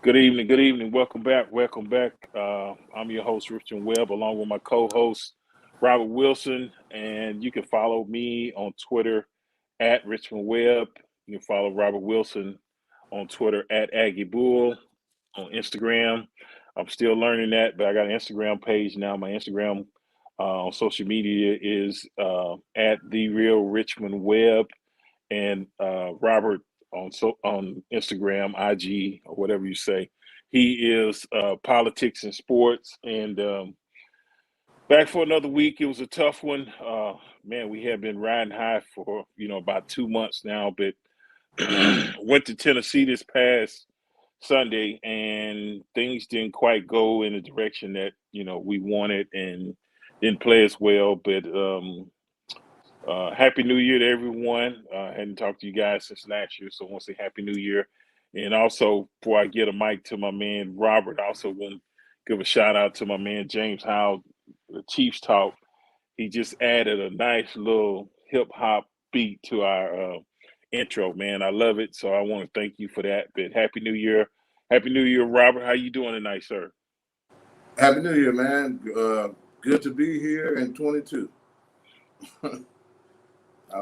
Good evening. Good evening. Welcome back. Welcome back. I'm your host, Richmond Webb, along with my co-host, Robert Wilson. And you can follow me on Twitter at Richmond Webb. You can follow Robert Wilson on Twitter at Aggie Bull on Instagram. I'm still learning that, but I got an Instagram page now. My Instagram on social media is at The Real Richmond Webb. And Robert on Instagram, IG, or whatever you say. He is politics and sports. And back for another week. It was a tough one. Man, we have been riding high for about 2 months now, but went to Tennessee this past Sunday, and things didn't quite go in the direction that we wanted, and didn't play as well. But Happy New Year to everyone. Hadn't talked to you guys since last year, so I want to say Happy New Year. And also, before I get a mic to my man Robert, I also want to give a shout out to my man James Howe, the Chiefs Talk. He just added a nice little hip hop beat to our intro, man. I love it, so I want to thank you for that. But Happy New Year. Happy New Year, Robert. How you doing tonight, sir? Happy New Year, man. Good to be here in 22.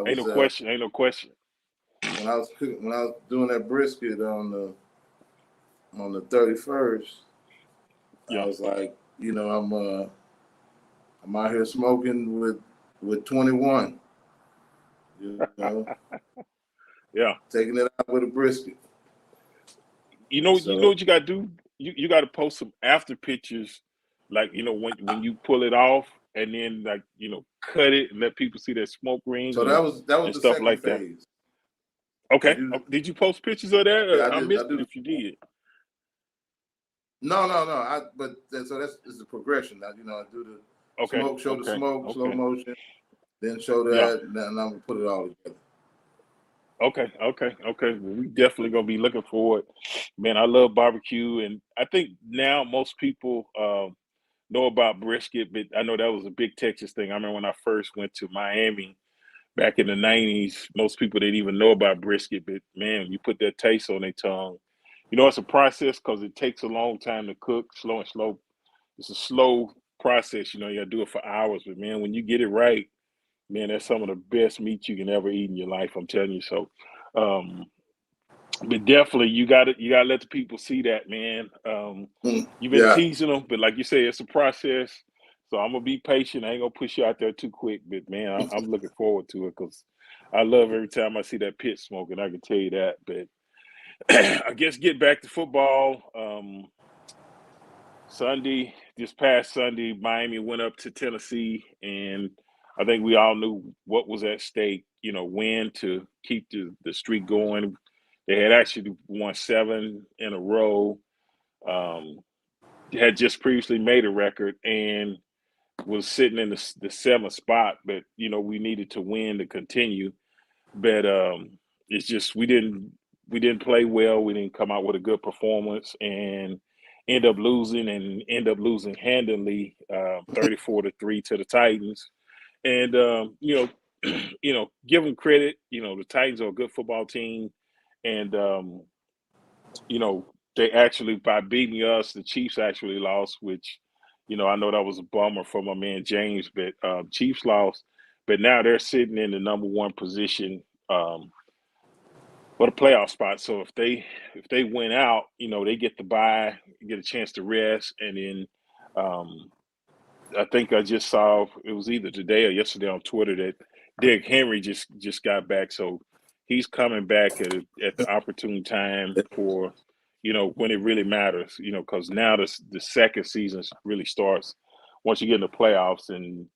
Ain't no question. Ain't no question. When I was doing that brisket on the 31st, Yeah. I was like, I'm out here smoking with 21. Yeah. Taking it out with a brisket. You know what you gotta do? You gotta post some after pictures, like when you pull it off, and then cut it and let people see that smoke rings. So that was the stuff second like phase. That. Okay. Did you post pictures of that? Yeah, I missed it if you did. No. It's the progression. I do the smoke, show the smoke, slow motion, then show that, and then I'm gonna put it all together. Okay. Well, we definitely gonna be looking forward. Man, I love barbecue, and I think now most people know about brisket, but I know that was a big Texas thing. I remember when I first went to Miami back in the 90s, most people didn't even know about brisket, but man, you put that taste on their tongue. It's a process because it takes a long time to cook, slow and slow. It's a slow process, you gotta do it for hours, but man, when you get it right, man, that's some of the best meat you can ever eat in your life. I'm telling you. So, but definitely you gotta let the people see that, man. You've been teasing them, but like you say, it's a process. So I'm gonna be patient. I ain't gonna push you out there too quick, but man, I'm looking forward to it because I love every time I see that pit smoking. I can tell you that. But I guess get back to football. This past Sunday, Miami went up to Tennessee, and I think we all knew what was at stake. Win to keep the streak going. They had actually won 7 in a row. Had just previously made a record and was sitting in the 7th spot, but we needed to win to continue. But it's just we didn't play well. We didn't come out with a good performance and end up losing handily, 34-3 to the Titans. And give them credit. The Titans are a good football team, and they actually, by beating us, the Chiefs actually lost, which I know that was a bummer for my man James, but Chiefs lost. But now they're sitting in the number 1 position for the playoff spot. So if they win out, they get the bye, get a chance to rest, and then I think I just saw it was either today or yesterday on Twitter that Derrick Henry just got back, so he's coming back at the opportune time for when it really matters. Because now the second season really starts once you get in the playoffs, and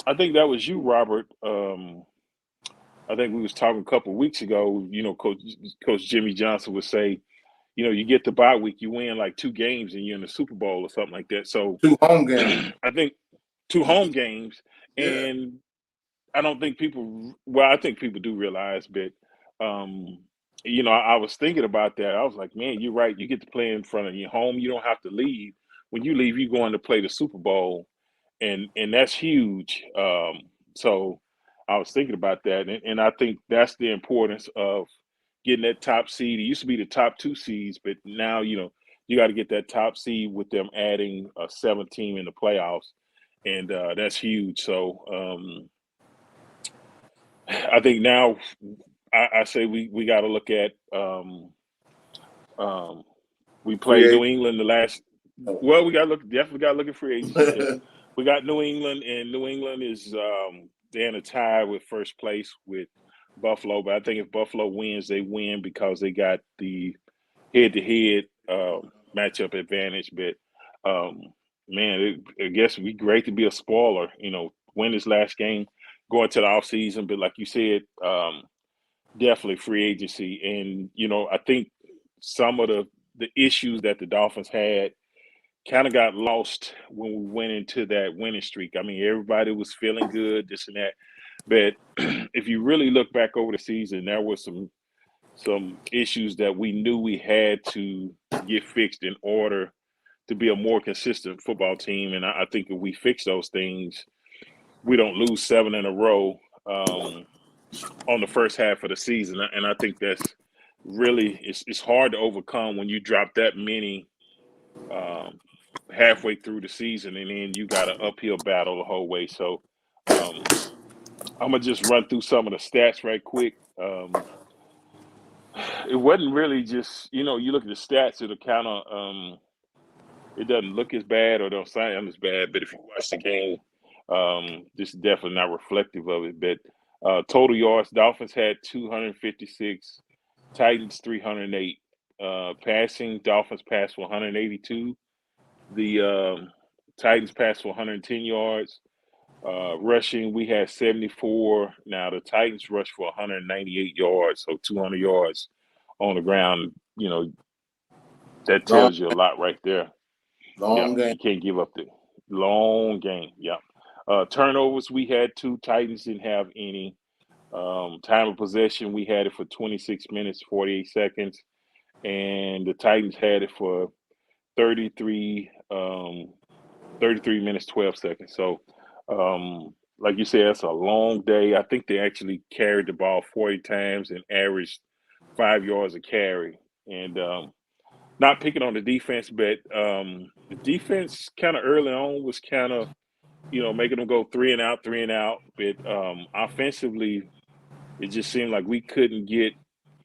I think that was you, Robert. I think we was talking a couple of weeks ago. Coach Jimmy Johnson would say, you get the bye week, you win like 2 games, and you're in the Super Bowl or something like that. So 2 home games. I think 2 home games, Yeah. and I don't think people. Well, I think people do realize, but I was thinking about that. I was like, man, you're right. You get to play in front of your home. You don't have to leave. When you leave, you're going to play the Super Bowl, and that's huge. So I was thinking about that, and I think that's the importance of getting that top seed. It used to be the top 2 seeds, but now, you got to get that top seed with them adding a 7th team in the playoffs, and that's huge. So I think now I say we got to look at we played New England the last. Well, we definitely got to look at free agency. We got New England, and New England is they're in a tie with first place with Buffalo. But I think if Buffalo wins, they win because they got the head-to-head matchup advantage. But man, I guess it'd be great to be a spoiler. Win this last game, going to the off season. But like you said, definitely free agency, and I think some of the issues that the Dolphins had kind of got lost when we went into that winning streak. I mean, everybody was feeling good, this and that. But if you really look back over the season, there were some issues that we knew we had to get fixed in order to be a more consistent football team. And I think if we fix those things, we don't lose 7 in a row on the first half of the season. And I think that's really it's hard to overcome when you drop that many halfway through the season, and then you got an uphill battle the whole way. So I'm gonna just run through some of the stats right quick. It wasn't really just you look at the stats, it'll kind of it doesn't look as bad or don't sound as bad, but if you watch the game, this is definitely not reflective of it. But total yards, Dolphins had 256, Titans 308. Passing, Dolphins passed for 182. The Titans passed for 110 yards. Rushing, we had 74. Now the Titans rushed for 198 yards, so 200 yards on the ground. That tells you a lot right there. Long game. You can't give up the long game. Yeah. Turnovers, we had 2. Titans didn't have any. Time of possession, we had it for 26 minutes, 48 seconds. And the Titans had it for 33 minutes, 12 seconds. So, like you said, that's a long day. I think they actually carried the ball 40 times and averaged 5 yards a carry. And not picking on the defense, but the defense kind of early on was kind of, making them go 3 and out. But offensively, it just seemed like we couldn't get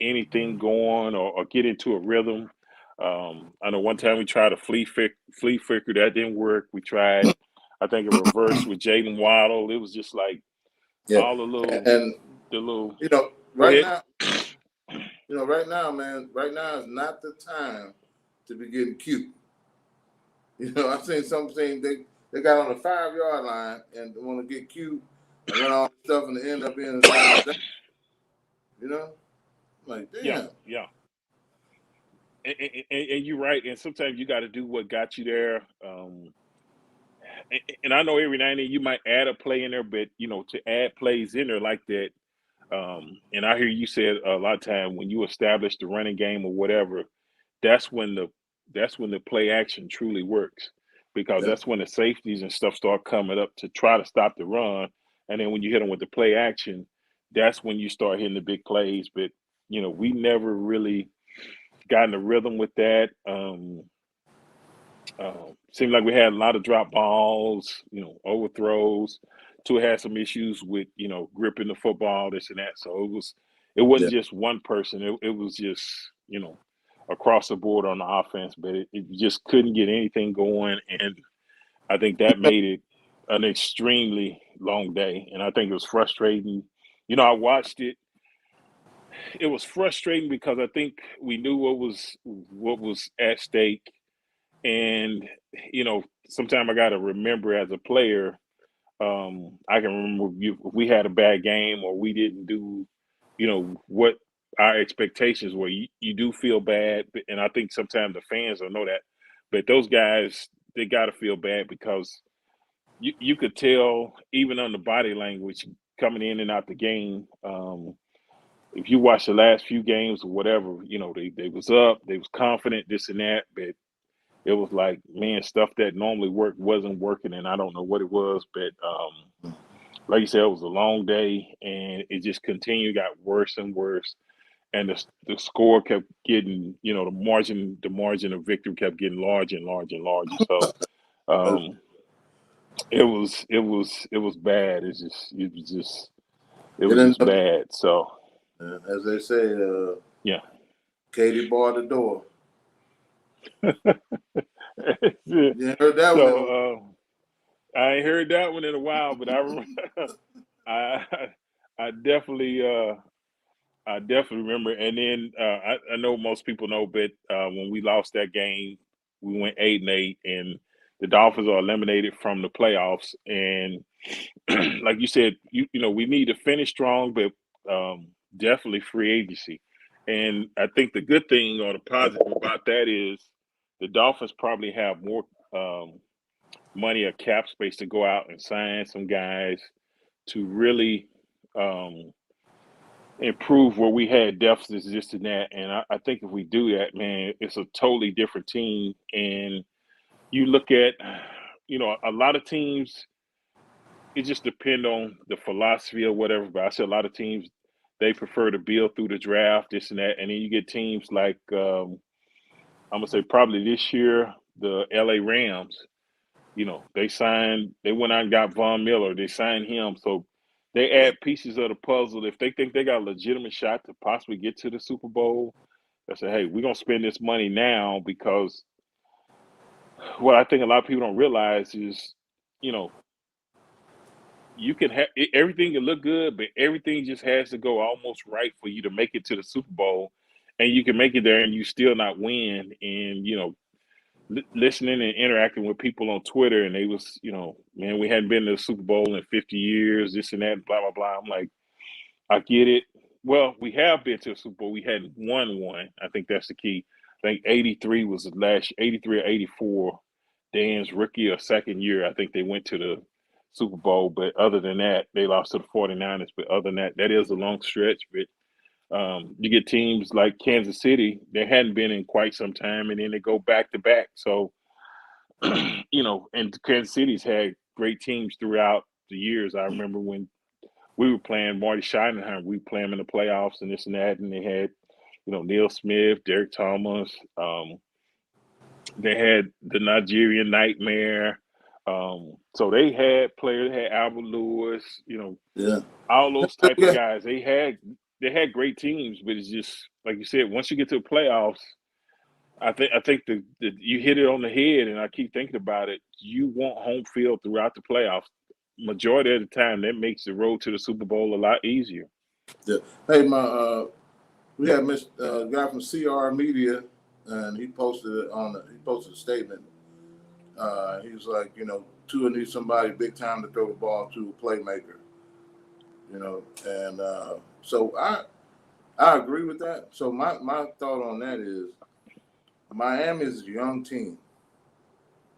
anything going or get into a rhythm. I know one time we tried a flea flicker, that didn't work. We tried, I think, a reverse with Jaden Waddle. It was just like all the little. Right now, man. Right now is not the time to be getting cute. I've seen something they got on the 5-yard line and want to get cute and run all this stuff and end up being like damn. Yeah. And you're right. And sometimes you got to do what got you there. And I know every now and then you might add a play in there, but to add plays in there like that. And I hear you said a lot of time when you establish the running game or whatever, that's when the play action truly works, because that's when the safeties and stuff start coming up to try to stop the run. And then when you hit them with the play action, that's when you start hitting the big plays. But we never really got in the rhythm with that. Seemed like we had a lot of drop balls, overthrows. Tua had some issues with, gripping the football, this and that. So it wasn't just one person. It was just, across the board on the offense, but it just couldn't get anything going. And I think that made it an extremely long day. And I think it was frustrating. I watched it. It was frustrating because I think we knew what was at stake. And, sometimes I got to remember as a player, I can remember if we had a bad game or we didn't do, what our expectations were. You do feel bad. And I think sometimes the fans don't know that. But those guys, they got to feel bad because you could tell even on the body language coming in and out the game. If you watch the last few games or whatever, they was up, they was confident, this and that, but it was like, man, stuff that normally wasn't working, and I don't know what it was, but like you said, it was a long day, and it just continued, got worse and worse. and the score kept getting, the margin of victory kept getting larger and larger and larger. So um, it was bad. It It was ended just up, bad. So as they say, yeah. Katie barred the door. Yeah. You ain't heard that one in a while. So I ain't heard that one in a while, but I remember, I I definitely I definitely remember. And then I know most people know, but when we lost that game, we went 8-8, and the Dolphins are eliminated from the playoffs. And like you said, we need to finish strong, but definitely free agency. And I think the good thing or the positive about that is the Dolphins probably have more money or cap space to go out and sign some guys to really improve where we had deficits, this and that. And I think if we do that, man, it's a totally different team. And you look at, a lot of teams, it just depend on the philosophy or whatever. But I see a lot of teams, they prefer to build through the draft, this and that. And then you get teams like, I'm going to say probably this year, the LA Rams. They went out and got Von Miller. They signed him. So they add pieces of the puzzle. If they think they got a legitimate shot to possibly get to the Super Bowl, they say, hey, we're going to spend this money now, because what I think a lot of people don't realize is, you know, you can have everything can look good, but everything just has to go almost right for you to make it to the Super Bowl. And you can make it there and you still not win. And, listening and interacting with people on Twitter, and they was, man, we hadn't been to the Super Bowl in 50 years, this and that, blah, blah, blah. I'm like, I get it. Well, we have been to a Super Bowl. We hadn't won one. I think that's the key. I think 83 was the last, 83 or 84, Dan's rookie or second year. I think they went to the Super Bowl. But other than that, they lost to the 49ers. But other than that, that is a long stretch. But you get teams like Kansas City, they hadn't been in quite some time, and then they go back to back. So, and Kansas City's had great teams throughout the years. I remember when we were playing Marty Schottenheimer, we played him in the playoffs and this and that, and they had, Neil Smith, Derek Thomas. They had the Nigerian Nightmare. So they had players, they had Albert Lewis, Yeah. all those type of Yeah. guys. They had great teams, but it's just like you said, once you get to the playoffs, I think the you hit it on the head, and I keep thinking about it. You want home field throughout the playoffs. Majority of the time, that makes the road to the Super Bowl a lot easier. Yeah. Hey, we had a guy from CR Media, and he posted it he posted a statement. He was like, Tua needs somebody big time to throw the ball to a playmaker. And so I agree with that. So my thought on that is Miami is a young team,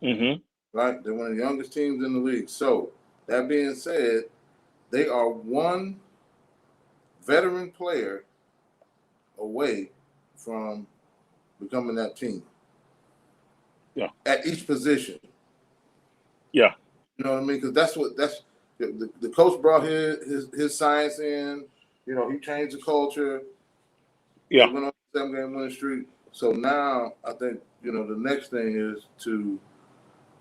Mm-hmm. right? They're one of the youngest teams in the league. So that being said, they are one veteran player away from becoming that team. Yeah. At each position. Yeah. You know what I mean? Because the coach brought his science in. He changed the culture. Yeah. They went on a 7-game winning streak. So now I think the next thing is to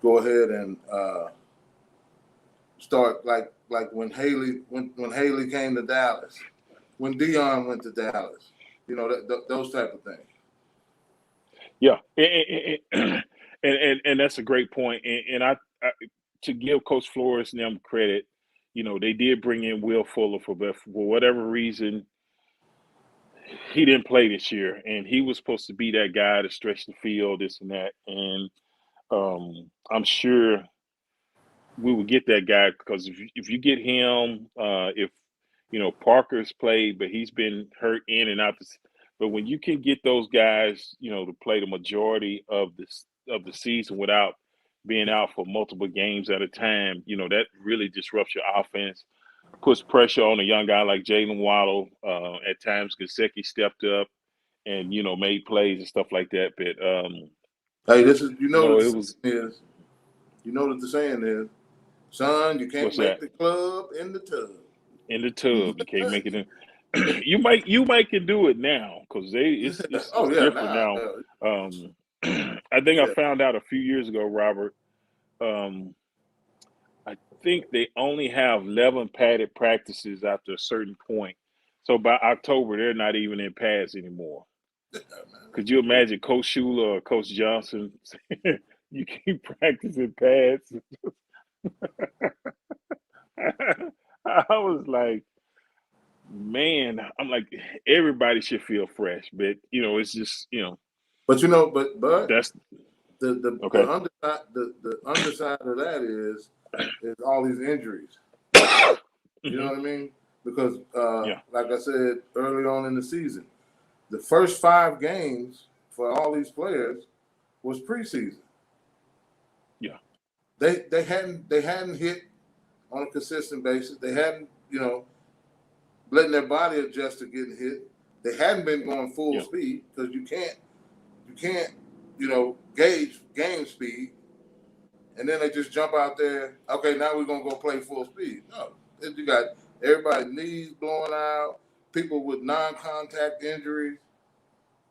go ahead and start like when Haley came to Dallas, when Dion went to Dallas. Those type of things. Yeah. And that's a great point. And I to give Coach Flores and them credit, they did bring in Will Fuller for whatever reason. He didn't play this year, and he was supposed to be that guy to stretch the field, this and that. And I'm sure we would get that guy, because if you get him, if Parker's played, but he's been hurt in and out. But when you can get those guys, to play the majority of the season without being out for multiple games at a time, that really disrupts your offense, puts pressure on a young guy like Jalen Waddle. At times, Gesicki stepped up and made plays and stuff like that. But Hey, this is it was what the saying is, son, you can't what's make that? the club in the tub. In the tub, you can't make it in. you might can do it now because it's Oh yeah, different nah, now. I think I yeah. found out a few years ago, Robert. Um, I think they only have 11 padded practices after a certain point. So by October, they're not even in pads anymore. Could you imagine Coach Shula or Coach Johnson? You keep practicing pads. I was like, man, I'm like, everybody should feel fresh, but it's just, But but that's the okay. underside of that is all these injuries. You know Hmm. what I mean? Because Yeah, like I said early on in the season, the first 5 games for all these players was preseason. yeah, They hadn't hit on a consistent basis. They hadn't letting their body adjust to getting hit. They hadn't been going full yeah, speed because you can't gauge game speed, and then they just jump out there. Okay, now we're gonna go play full speed. No, you got everybody knees blowing out, people with non-contact injuries.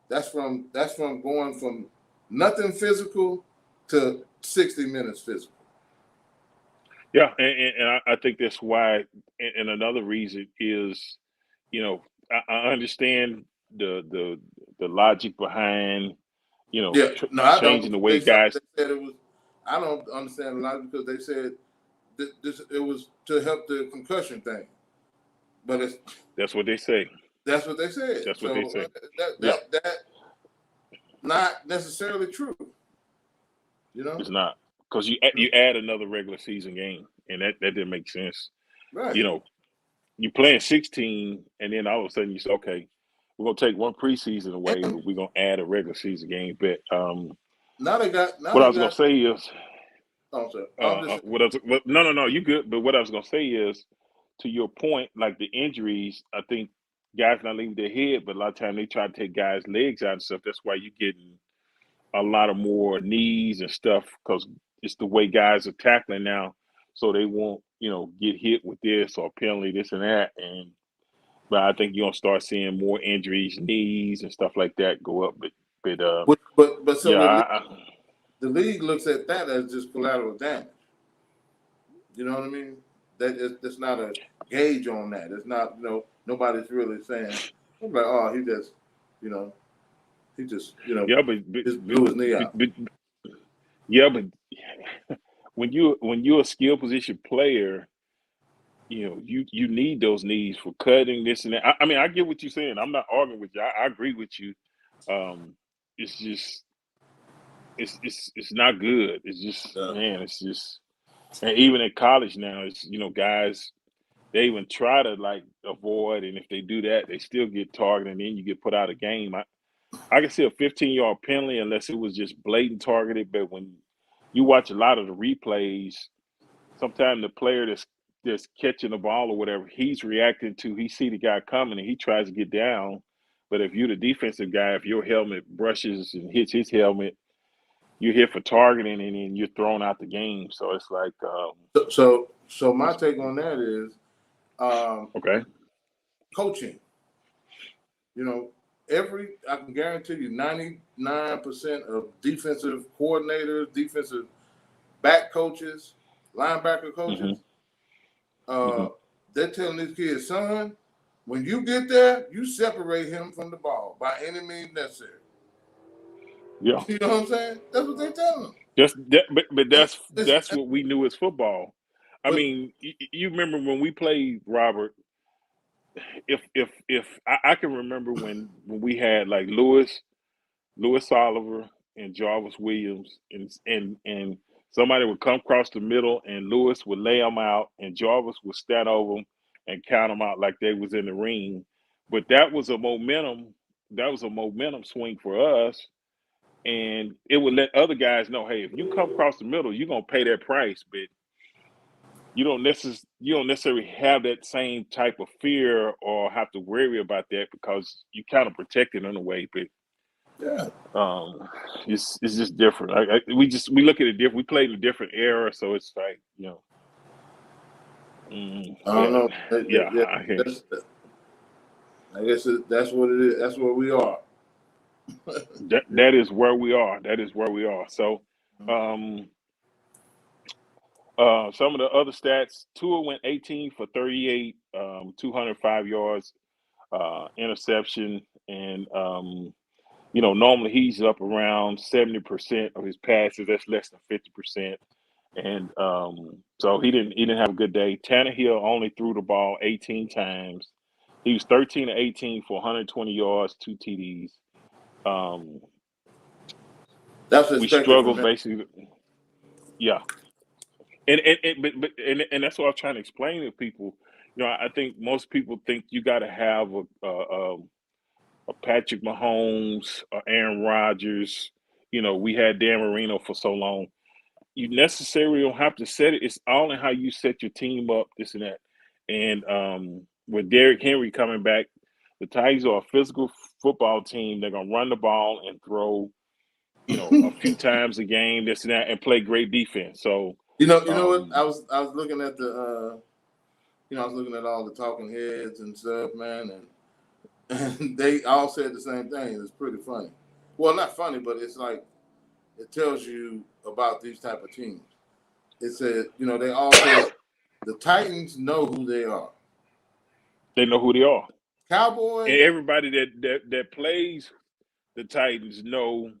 That's from going from nothing physical to 60 minutes physical. yeah, and I think that's why, and another reason is, you know, I understand the logic behind, Yeah, no, I don't. changing the way They guys. said it was. I don't understand a lot because they said it was to help the concussion thing, but That's what they say. that's what they said. That's what they So say. that Yeah, that that not necessarily true. You know, it's not because you add another regular season game, and that didn't make sense. right? You know, you playing 16, and then all of a sudden you say, okay, we're gonna take one preseason away, And but we're gonna add a regular season game. But now what I they was gonna got. say is, Oh, sorry. I'm just saying. what else? No, you good. But what I was gonna say is, to your point, like the injuries, I think guys not leaving their head, but a lot of time they try to take guys' legs out and stuff. That's why you're getting a lot of more knees and stuff because it's the way guys are tackling now, so they won't, get hit with this or penalty, this and that. And but I think you're gonna start seeing more injuries, knees and stuff like that go up. But But so yeah, the league looks at that as just collateral damage. You know what I mean? That's not a gauge on that. It's not. Nobody's really saying. I'm like, oh, you know, he just yeah, but, just but, blew his knee but, out. but yeah, but when you're a skill position player, you need those knees for cutting this and that. I mean, I get what you're saying. I'm not arguing with you. I agree with you. It's just it's not good. It's just, Yeah. man, it's just, and even in college now, it's guys, they even try to like avoid, and if they do that, they still get targeted, and then you get put out of game. I can see a 15-yard penalty unless it was just blatant targeted, but when you watch a lot of the replays, sometimes the player that's catching the ball or whatever, he's reacting to, he see the guy coming and he tries to get down. But if you're the defensive guy, if your helmet brushes and hits his helmet, you're here for targeting and then you're thrown out the game. So it's like, So my take on that is okay. coaching. You know, I can guarantee you 99% of defensive coordinators, defensive back coaches, linebacker Hmm. coaches, Hmm. uh, they're telling these kids, son, when you get there, you separate him from the ball by any means necessary. Yeah. You know what I'm saying? That's what they're telling them. But And that's what we knew as football. I but mean, you remember when we played, Robert? If I can remember when we had like Lewis Oliver and Jarvis Williams, and somebody would come across the middle, and Lewis would lay them out, and Jarvis would stand over them and count them out like they was in the ring. But that was a momentum. That was a momentum swing for us, and it would let other guys know, hey, if you come across the middle, you're gonna pay that price. But you don't necessarily have that same type of fear or have to worry about that because you kind of protected in a way. But yeah, um, it's just different. We look at it different. We played in a different era, so it's like I don't but know. yeah, Yeah, I can. that's, I guess that's what it is. That's where we are. That is where we are. That is where we are. So, um, some of the other stats: Tua went 18 for 38, 205 yards, interception, and normally he's up around 70% of his passes. That's less than 50%. And so he didn't have a good day. Tannehill only threw the ball 18 times. He was 13 to 18 for 120 yards, 2 TDs. Um, That's we expected from struggled him. basically, yeah. And that's what I'm trying to explain to people. I think most people think you got to have a Patrick Mahomes, or Aaron Rodgers. We had Dan Marino for so long. You necessarily don't have to set it. It's all in how you set your team up, this and that. And with Derrick Henry coming back, the Tigers are a physical football team. They're gonna run the ball and throw, a few times a game, this and that, and play great defense. So, You know what? um, I was looking at I was looking at all the talking heads and stuff, man, and they all said the same thing. It's pretty funny. Well, not funny, but it's like it tells you about these type of teams. It said, they all said the Titans know who they are. they know who they are, and Cowboys, everybody that plays the Titans know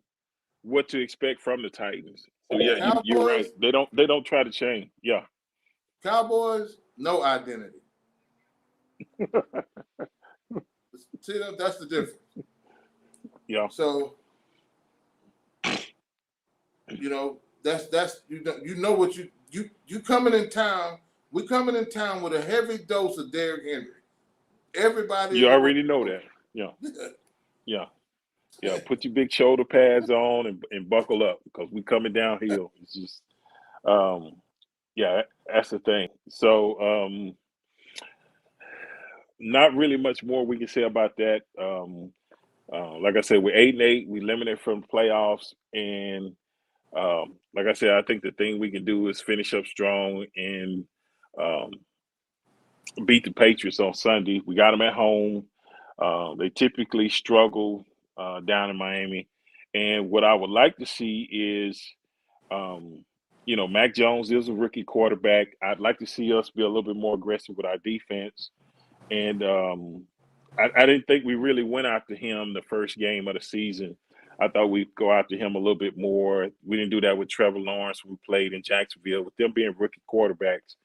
what to expect from the Titans. So yeah, you're right. Cowboys, They don't try to change. Yeah. Cowboys, no identity. See, that's the difference. Yeah. So, that's you know what you coming in town. We coming in town with a heavy dose of Derrick Henry. Everybody You in the West already know Coast. that. Yeah. Yeah. Yeah. Put your big shoulder pads on and buckle up because we coming downhill. It's just yeah, that's the thing. So not really much more we can say about that. Like I said, we're 8-8. We limited from playoffs, and like I said, I think the thing we can do is finish up strong and um, beat the Patriots on Sunday. We got them at home. They typically struggle down in Miami, and what I would like to see is, Mac Jones is a rookie quarterback. I'd like to see us be a little bit more aggressive with our defense, and I didn't think we really went after him the first game of the season. I thought we'd go after him a little bit more. We didn't do that with Trevor Lawrence when we played in Jacksonville. With them being rookie quarterbacks,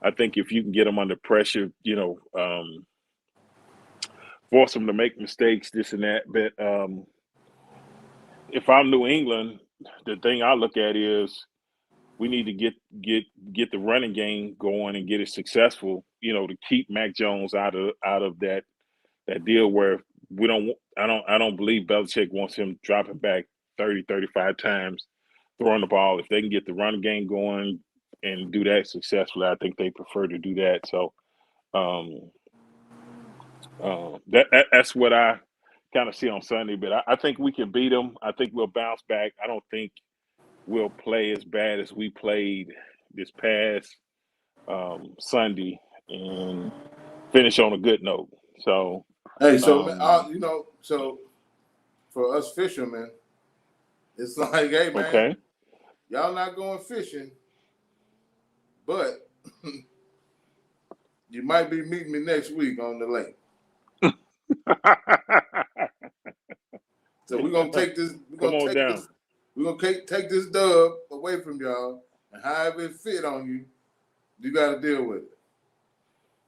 I think if you can get them under pressure, force them to make mistakes, this and that. But if I'm New England, the thing I look at is we need to get the running game going and get it successful. To keep Mac Jones out of that deal where we don't. I don't believe Belichick wants him dropping back 30, 35 times, throwing the ball. If they can get the run game going and do that successfully, I think they prefer to do that. So um, that's what I kind of see on Sunday. But I think we can beat them. I think we'll bounce back. I don't think we'll play as bad as we played this past Sunday and finish on a good note. So, Hey, so um, so for us fishermen, it's like, hey man, okay. y'all not going fishing, but you might be meeting me next week on the lake. So we're gonna take this. We're Come gonna on take down. this. We're gonna take this dub away from y'all, and however it fit on you, you got to deal with it.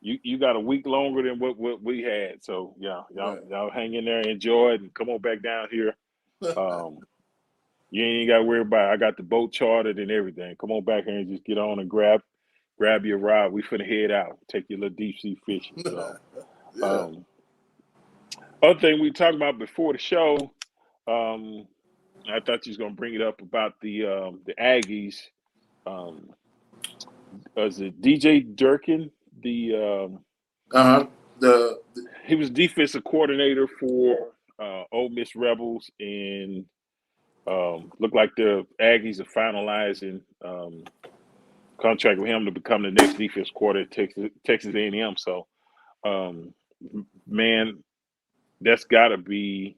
You got a week longer than what we had. So yeah, y'all Right. y'all hang in there, enjoy it, and come on back down here. Um, you ain't got to worry about it. I got the boat chartered and everything. Come on back here and just get on and grab your rod. We finna head out. Take your little deep sea fishing. So Yeah. um, other thing we talked about before the show, um, I thought you was gonna bring it up about the Aggies. Um, was it DJ Durkin? The Uh huh. The He was defensive coordinator for Ole Miss Rebels, and looked like the Aggies are finalizing contract with him to become the next defense coordinator at Texas A&M. So, man, that's got to be.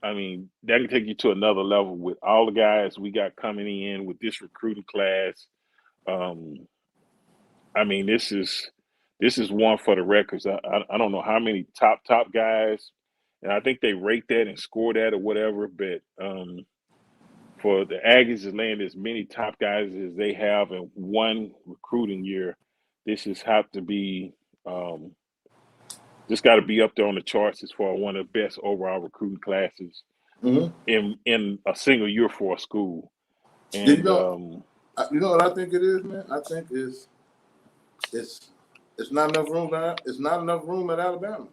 I mean, that can take you to another level with all the guys we got coming in with this recruiting class. Um, I mean, this is one for the records. I don't know how many top guys, and I think they rate that and score that or whatever. But for the Aggies to land as many top guys as they have in one recruiting year, this has have to be um, just got to be up there on the charts as far as one of the best overall recruiting classes Mm-hmm. in a single year for a school. You And know, you know what I think it is, man. I think it's it's not enough room. It's not enough room at Alabama.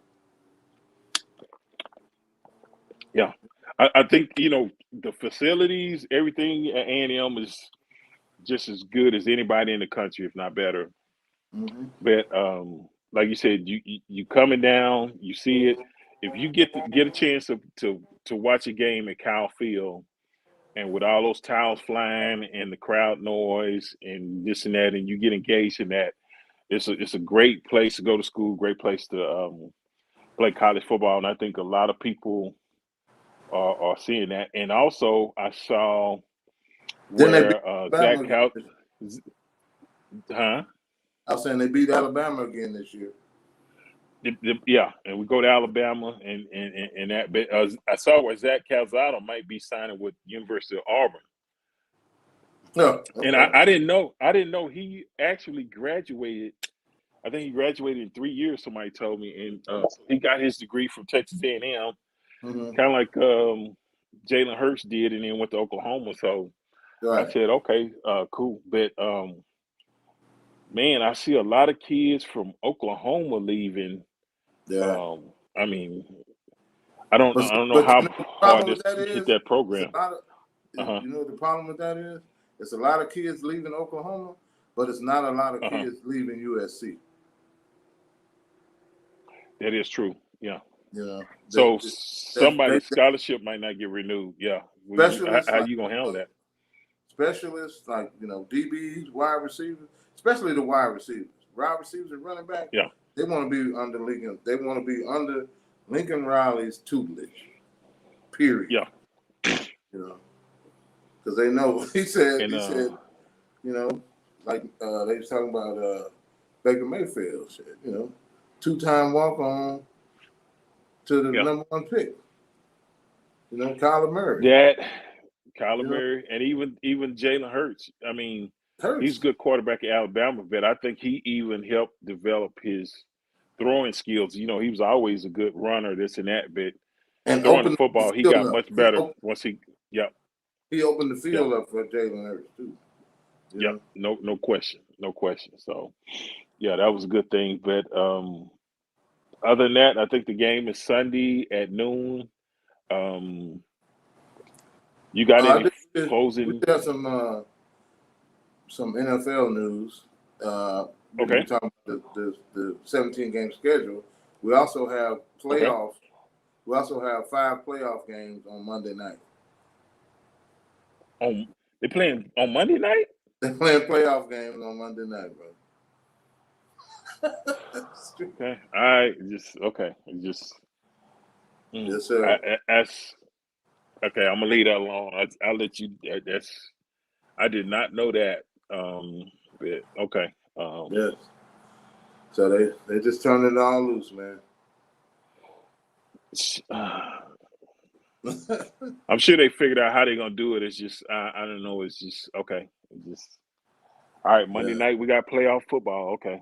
yeah, I think the facilities, everything at A&M is just as good as anybody in the country, if not better. Mm-hmm. But like you said, you coming down, you see it. If you get a chance to watch a game at Kyle Field, and with all those towels flying and the crowd noise and this and that, and you get engaged in that, it's a great place to go to school, great place to play college football, and I think a lot of people are seeing that. And also, I saw Then they beat where Alabama Zach again. Cal, huh? I was saying they beat Alabama again this year. Yeah, and we go to Alabama and that. But I saw where Zach Calzado might be signing with University of Auburn, Oh, and okay. I didn't know. I didn't know he actually graduated. I think he graduated in 3 years. Somebody told me, and so he got his degree from Texas A&M, Mm-hmm. kind of like Jalen Hurts did, and then went to Oklahoma. So I Right. said, okay, cool. But man, I see a lot of kids from Oklahoma leaving. Yeah. Um, I mean, I don't know But how you know the hard problem with this that hit is that it's a program. lot of Uh-huh. you know what the problem with that is? It's a lot of kids leaving Oklahoma, but it's not a lot of Uh-huh. kids leaving USC. That is true. Yeah. You know, So they somebody's scholarship might not get renewed. Yeah. specialists How like you gonna handle that? specialists like DBs, wide receivers, especially the wide receivers. Wide receivers and running back, Yeah. they want to be under Lincoln. They want to be under Lincoln Riley's tutelage. Period. Yeah. You know, because they know he said. And He said, like they was talking about Baker Mayfield. Shit, 2-time walk on to the yeah, number one pick. Kyler Murray. that Kyler You know, Murray and even Jalen Hurts. I mean, he's a hurts good quarterback at Alabama, but I think he even helped develop his throwing skills. He was always a good runner, this and that, but and throwing the opened the football, he field got up. much better once he. Yep, He opened the yep, field up for Jalen Hurts too. You yep. know. No question, no question. So yeah, that was a good thing. But other than that, I think the game is Sunday at noon. Um, you got I any did, we closing? did have some NFL news. We Okay, talking about the 17 game schedule. We also have okay. playoffs. We also have 5 playoff games on Monday night. They playing on Monday night. They're playing playoff games on Monday night, bro. Okay, I just okay, just Yes, sir. that's okay. I'm gonna leave that alone. I'll let you. That's I did not know that. But okay. Yes. So they just turned it all loose, man. I'm sure they figured out how they're gonna do it. It's just I don't know. It's just okay. It's just all right. Monday Yeah. night we got playoff football. Okay.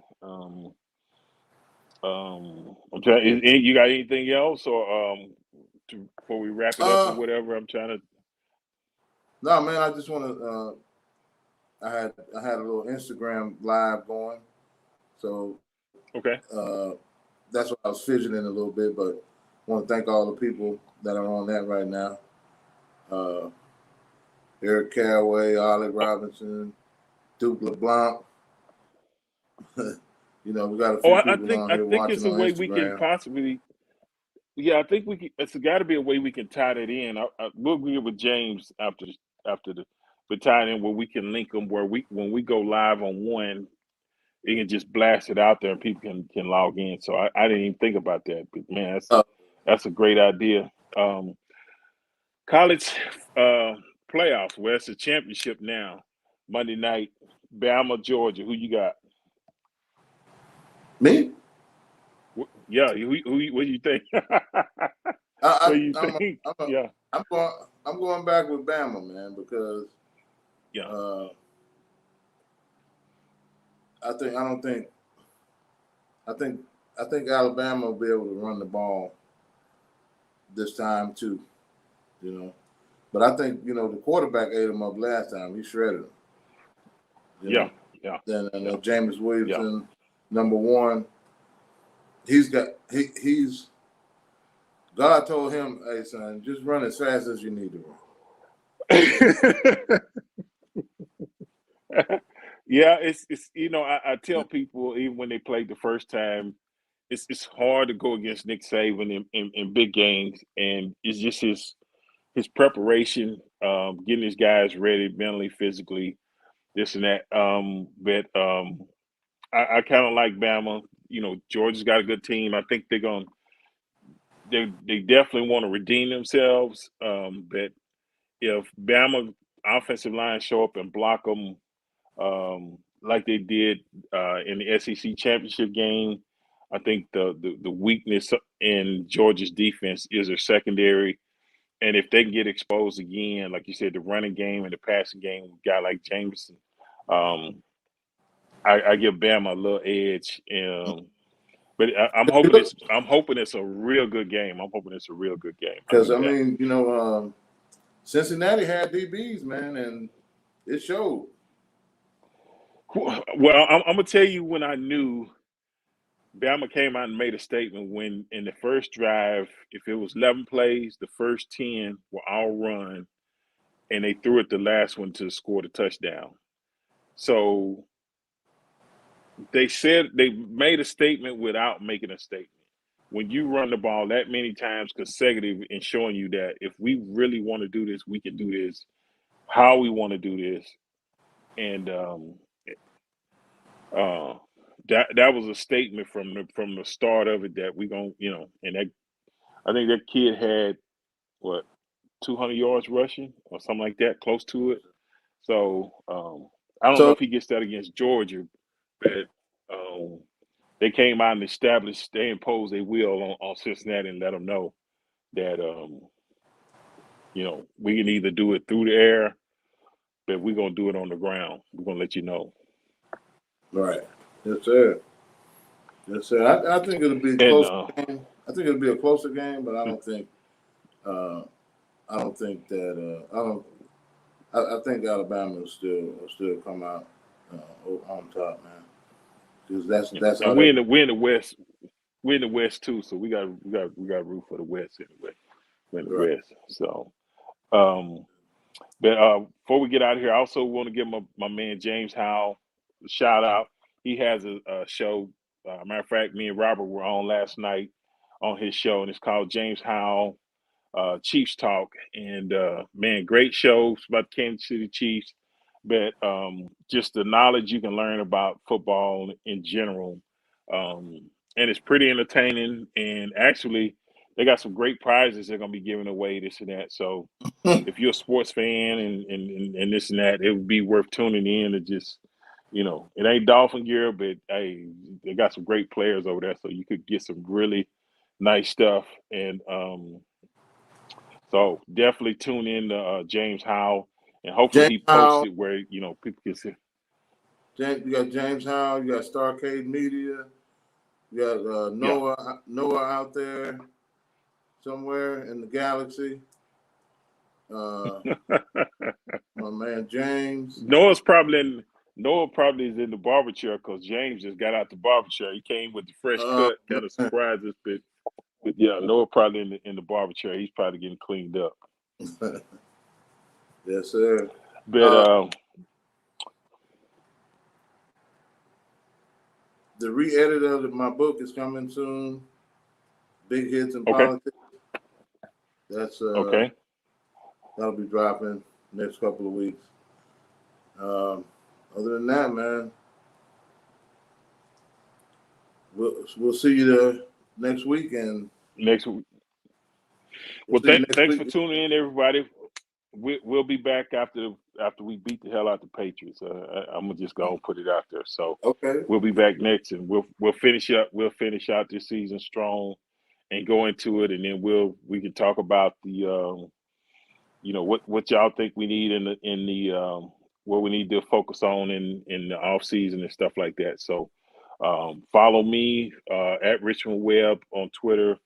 I'm trying. You got anything else or before we wrap it up or Uh, whatever? I'm trying to. no, man. I just want to. I had a little Instagram live going, so Okay. uh, that's what I was fidgeting a little bit. But I want to thank all the people that are on that right now. Uh, Eric Caraway, Ollie Robinson, Duke LeBlanc. We got a Oh, few people on I here think watching it's a on way we can Instagram. possibly. Yeah, I think we can. It's got to be a way we can tie that in. We'll get with James after the, but tie it in where we can link them where when we go live on one, it can just blast it out there and people can log in. So I didn't even think about that. But man, Uh, That's a great idea. College playoffs, where it's a championship now. Monday night, Bama, Georgia. Who you got? Me? Yeah, what do you think? What do you I'm think? Yeah, I'm going back with Bama, man, because yeah, I think I don't think I think I think Alabama will be able to run the ball this time too, you know. But I think the quarterback ate him up last time. He shredded him, you yeah, know. yeah, Then yeah, Jameis yeah. Williamson, number one, he's God told him, hey son, just run as fast as you need to run. Yeah, it's I tell people even when they played the first time, it's hard to go against Nick Saban in big games, and it's just his preparation, getting his guys ready mentally, physically, this and that. But I kind of like Bama. Georgia's got a good team. I think they definitely want to redeem themselves. But if Bama offensive line show up and block them like they did in the SEC championship game, I think the weakness in Georgia's defense is their secondary. And if they can get exposed again, like you said, the running game and the passing game, a guy like Jameson, um, I give Bama a little edge. But I'm hoping it's a real good game. I'm hoping it's a real good game. I Because do I that. mean, Cincinnati had DBs, man, and it showed. Well, I'm gonna tell you when I knew Bama came out and made a statement when in the first drive, if it was 11 plays, the first 10 were all run, and they threw it the last one to score the touchdown. So they made a statement without making a statement. When you run the ball that many times consecutive and showing you that if we really want to do this, we can do this, how we want to do this. And uh, that was a statement from the start of it that we gonna, and that I think that kid had what 200 yards rushing or something like that, close to it. So I don't know So if he gets that against Georgia, but um, they came out and established, they imposed their will on Cincinnati and let them know that we can either do it through the air, but we're gonna do it on the ground. We're gonna let you know. right, yes sir, yes sir. I think it'll be a And closer game. I think it'll be a closer game, but uh, I don't think that I don't. I think Alabama will still come out on top, man. Because that's how and they. we're in the West. We're in the West too, so we got root for the West anyway. We're in the Right. West, so. Um, But before we get out of here, I also want to give my man James Howell a shout out. He has a show. Matter of fact, me and Robert were on last night on his show, and it's called James Howell Chiefs Talk. And man, great show. It's about Kansas City Chiefs, but just the knowledge you can learn about football in general. Um, and it's pretty entertaining. And actually, they got some great prizes they're going to be giving away, this and that. So if you're a sports fan and this and that, it would be worth tuning in to just, it ain't Dolphin gear, but hey, they got some great players over there, so you could get some really nice stuff. And so definitely tune in to James Howell, and hopefully James he posts Howell, it where people can see. you got James Howell, you got Starcade Media, you got Yeah, Noah out there somewhere in the galaxy. Uh, my man James. Noah probably is in the barber chair because James just got out the barber chair. He came with the fresh Uh, cut, kind of surprised us, but yeah, Noah probably in the barber chair. He's probably getting cleaned up. yes, sir. But Uh, the re-edit of my book is coming soon. Big hits in okay, politics. That's okay, that'll be dropping next couple of weeks. Um, other than that, man, we'll see you next week, and next week. We'll Well, see you next thanks for week. tuning in, everybody. We'll be back after we beat the hell out the Patriots. I'm gonna just go and put it out there. So Okay. we'll be back next, and we'll finish up. We'll finish out this season strong and go into it, and then we can talk about the what y'all think we need in the what we need to focus on in the off season and stuff like that. So follow me at Richmond Webb on Twitter,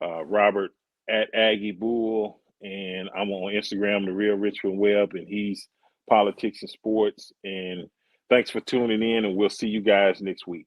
Robert at Aggie Bull, and I'm on Instagram, the real Richmond Webb, and he's politics and sports. And thanks for tuning in, and we'll see you guys next week.